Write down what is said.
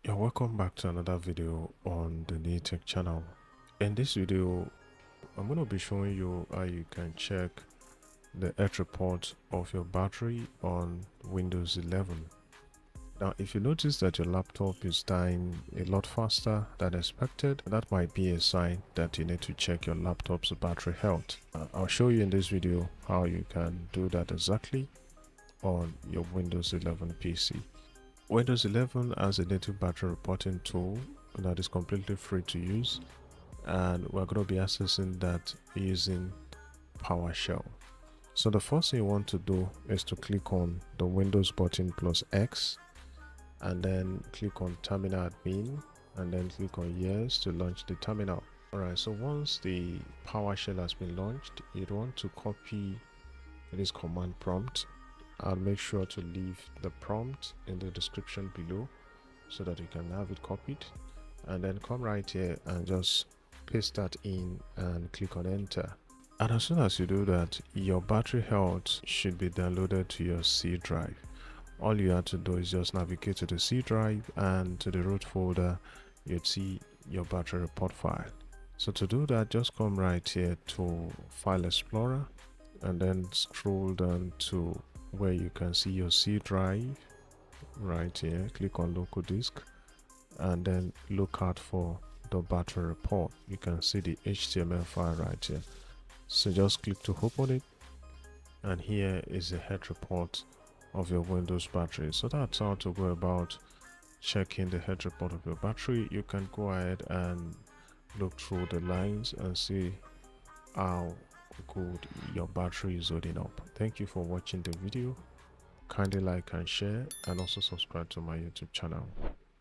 Yeah, welcome back to another video on the NeTech channel. In this video, I'm going to be showing you how you can check the health report of your battery on Windows 11. Now, if you notice that your laptop is dying a lot faster than expected, that might be a sign that you need to check your laptop's battery health. I'll show you in this video how you can do that exactly on your Windows 11 PC. Windows 11 has a native battery reporting tool that is completely free to use, and we're going to be accessing that using PowerShell. So the first thing you want to do is to click on the Windows button plus X, and then click on Terminal Admin, and then click on Yes to launch the terminal. Alright, so once the PowerShell has been launched, you'd want to copy this command prompt. I'll make sure to leave the prompt in the description below so that you can have it copied, and then come right here and just paste that in and click on enter. And as soon as you do that, your battery health should be downloaded to your C drive. All you have to do is just navigate to the C drive, and to the root folder you'd see your battery report file. So to do that, just come right here to File Explorer and then scroll down to where you can see your C drive right here. Click on local disk and then look out for the battery report. You can see the HTML file right here, so just click to open it, and here is the health report of your Windows battery. So that's how to go about checking the health report of your battery. You can go ahead and look through the lines and see how good your battery is holding up. Thank you for watching the video. Kindly like and share, and also subscribe to my YouTube channel.